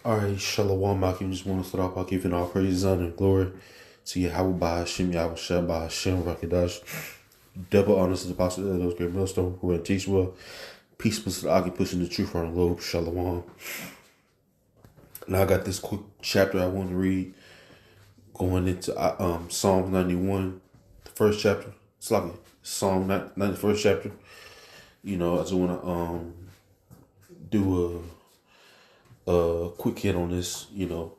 Alright, Shalom, I just want to start off by giving all praise, honor, and glory to Yahweh by Hashem, Yahweh Shah by Hashem, Rakadash. Double honors to the apostle of those great millstone who had teach well. Peace to the Aki pushing the truth on the globe, Shalom. Now I got this quick chapter I want to read going into Psalm 91, the first chapter. It's like Psalm 91st chapter. I just want to do a quick hit on this, Now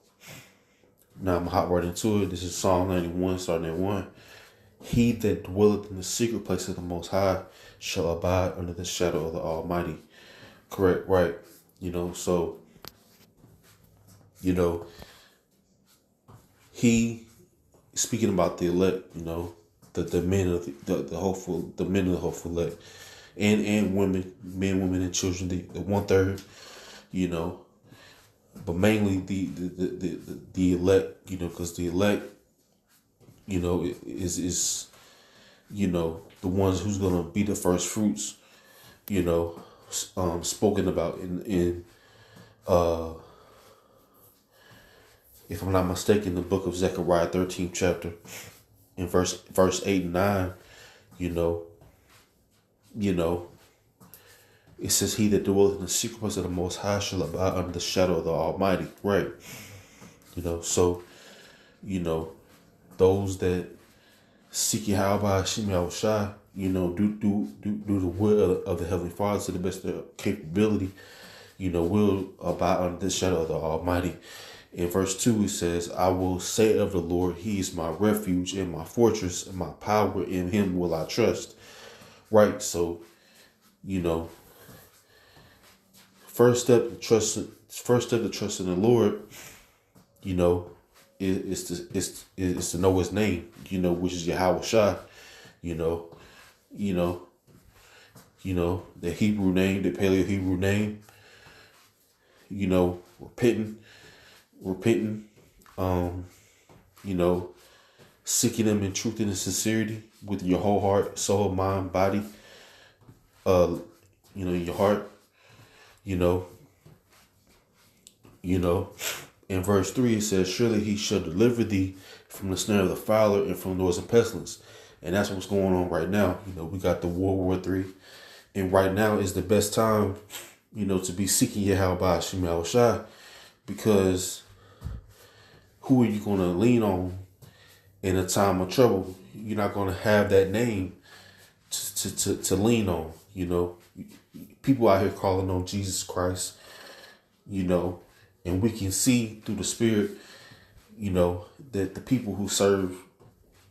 I'm gonna hop right into it. This is Psalm 91, starting at 1. He that dwelleth in the secret place of the Most High shall abide under the shadow of the Almighty. Correct, right? He speaking about the elect, the men of the hopeful, the men of the hopeful elect, and women, men, women, and children, the 1/3, but mainly the elect, because the elect, is the ones who's gonna be the first fruits, spoken about in if I'm not mistaken, the book of Zechariah 13th chapter, in verse 8 and 9, it says, he that dwelleth in the secret place of the Most High shall abide under the shadow of the Almighty. Right. Those that seek Yahweh by Hashem Yahushua, do the will of the Heavenly Father to the best of their capability, will abide under the shadow of the Almighty. In verse 2, it says, I will say of the Lord, he is my refuge and my fortress and my power. In him will I trust. Right. So, first step to trust in the Lord, is to know his name, which is Yahweh Shah, the Hebrew name, the Paleo Hebrew name, repenting, seeking him in truth and in sincerity with your whole heart, soul, mind, body, your heart, in verse 3, it says, surely he shall deliver thee from the snare of the fowler and from noise and pestilence. And that's what's going on right now. We got the World War III. And right now is the best time, to be seeking Yahweh by Hashem Yahushua, because who are you going to lean on in a time of trouble? You're not going to have that name to lean on. People out here calling on Jesus Christ, and we can see through the Spirit, that the people who serve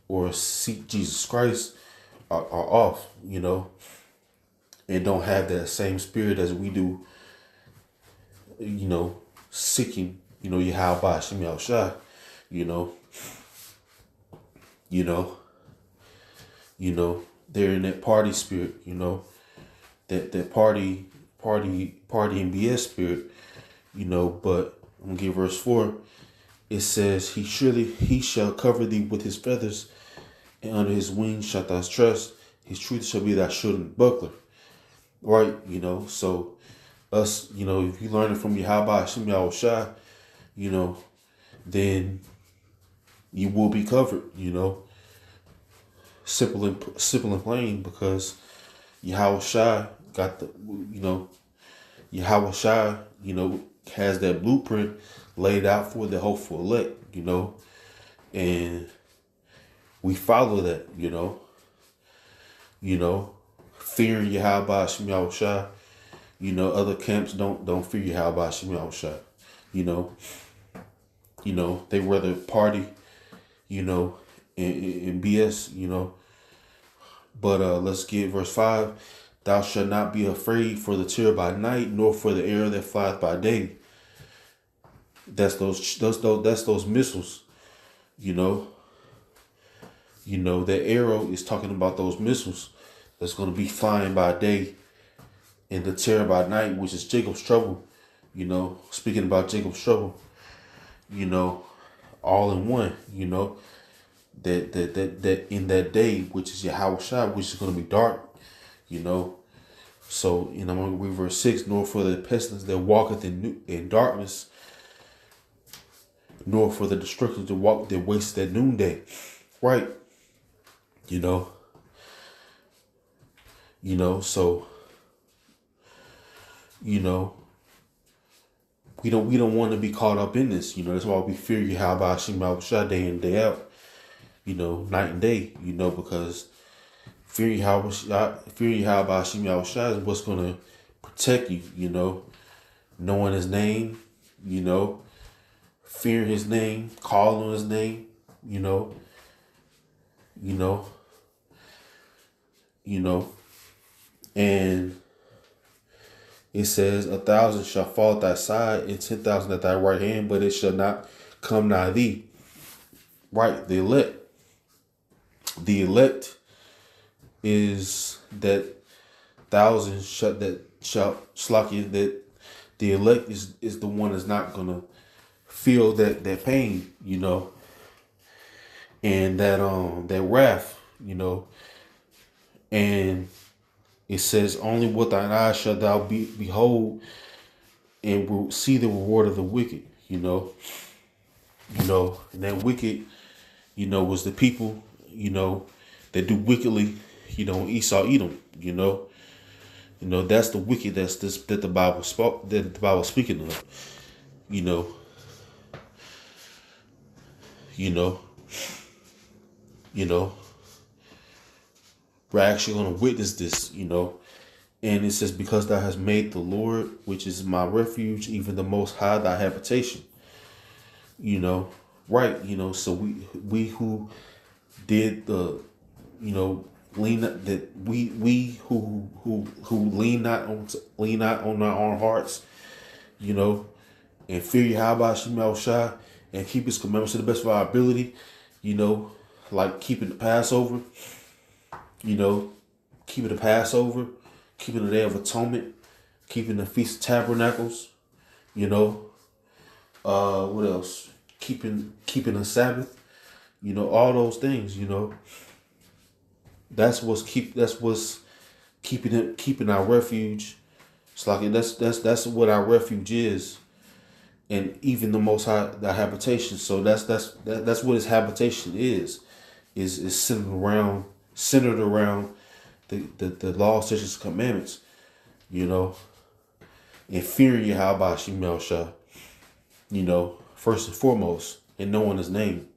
or seek Jesus Christ are off, and don't have that same spirit as we do, seeking, Yahweh by Hashem Yahushua, they're in that party spirit, that party and BS spirit, but I'm gonna give verse 4. It says, he shall cover thee with his feathers, and under his wings shalt thou trust. His truth shall be thy shield and buckler. Right, so us, if you learn it from Yahweh Hashem Yahushua, then you will be covered, simple and plain, because Yahushua got the, Yahushua, has that blueprint laid out for the hopeful elect, and we follow that, fearing Yahweh Hashem Yahushua. Other camps don't fear Yahweh Hashem Yahushua. They rather party, and BS, But let's get verse 5. Thou shalt not be afraid for the terror by night, nor for the arrow that flieth by day. That's those missiles, that arrow is talking about those missiles that's going to be flying by day, and the terror by night, which is Jacob's trouble. Speaking about Jacob's trouble, all in one. That in that day, which is Yahweh Shah, which is going to be dark. So I'm going to read verse 6. Nor for the pestilence that walketh in darkness, nor for the destruction to walk their wastes at noonday. Right. You know. So we don't want to be caught up in this. That's why we fear you how about Shema day in, day out, night and day, because fear you how about Shema is what's gonna protect you, knowing his name, fear his name, call on his name, you know, you know, and it says 1,000 shall fall at thy side and 10,000 at thy right hand, but it shall not come nigh thee. Right, the elect. The elect is that thousand shall slack you, that the elect is the one that's not gonna feel that pain, and that wrath, and it says only with thine eyes shall thou behold and will see the reward of the wicked, and that wicked, was the people, that do wickedly, Esau Edom, that's the wicked that the Bible spoke, that the Bible speaking of, you know, you know, you know, we're actually going to witness this, and it says, because thou hast made the Lord, which is my refuge, even the Most High, thy habitation, right, so we who did the, lean that we who lean not on our own hearts, and fear Yahweh Shema Shai and keep his commandments to the best of our ability, like keeping the Passover, keeping the Passover, keeping the Day of Atonement, keeping the Feast of Tabernacles, what else? Keeping the Sabbath, all those things, that's what's keeping our refuge. It's like that's what our refuge is, and even the Most High, the habitation. So that's what his habitation is centered around the law, statutes, commandments, and fearing Yahweh Shema Shai, first and foremost, and knowing his name,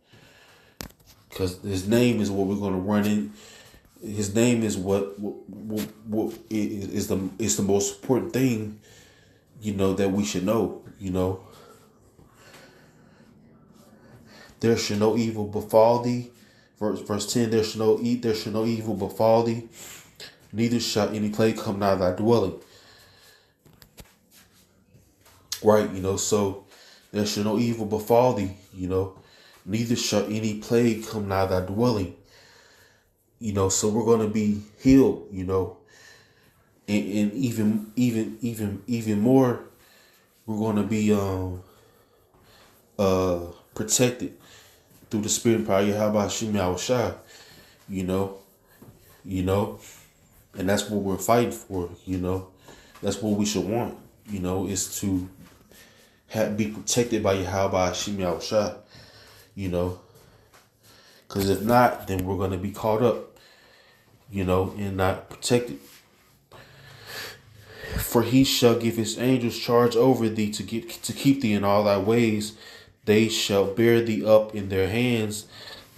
because his name is what we're going to run in. His name is what is the most important thing, that we should know. There shall no evil befall thee. Verse 10, there shall no evil befall thee, neither shall any plague come nigh thy dwelling. Right, so there shall no evil befall thee, neither shall any plague come nigh thy dwelling. So we're gonna be healed, and even more, we're gonna be protected through the Spirit and power of Yahweh Shema Shai, and that's what we're fighting for, that's what we should want, is to be protected by Yahweh Shema Shai, because if not, then we're gonna be caught up, and not protected. For he shall give his angels charge over thee to keep thee in all thy ways. They shall bear thee up in their hands,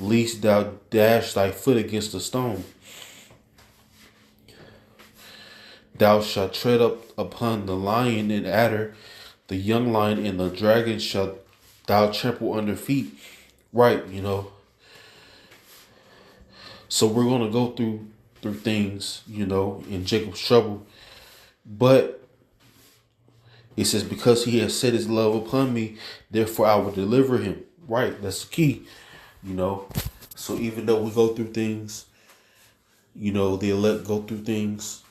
lest thou dash thy foot against a stone. Thou shalt tread up upon the lion and adder, the young lion and the dragon shall thou trample under feet. Right, So we're gonna go through things, in Jacob's trouble. But it says, because he has set his love upon me, therefore I will deliver him. Right, that's the key. So even though we go through things, the elect go through things,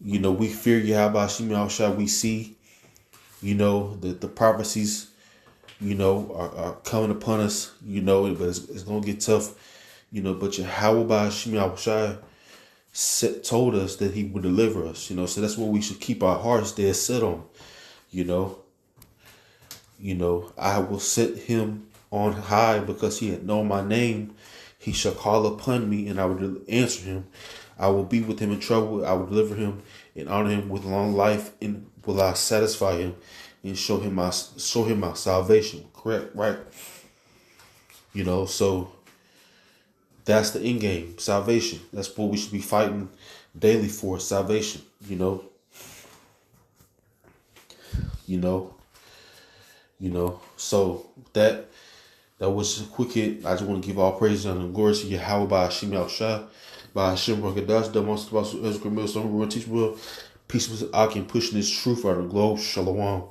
we fear Yahweh Shema Shai, we see, the prophecies, are coming upon us, but it's gonna get tough, but Yahweh Shema Shai told us that he would deliver us, so that's what we should keep our hearts dead set on, I will set him on high because he had known my name. He shall call upon me, and I will answer him. I will be with him in trouble. I will deliver him and honor him with long life, and will I satisfy him and show him my salvation. Correct, right? So that's the end game, salvation. That's what we should be fighting daily for, salvation. You know, So that was a quick hit. I just want to give all praise and glory to Yahweh by Hashem Yahushua, by Hashem Rakadash, the most about Ezra Millstone, who will teach well. Peace with Akim pushing this truth out of the globe. Shalom.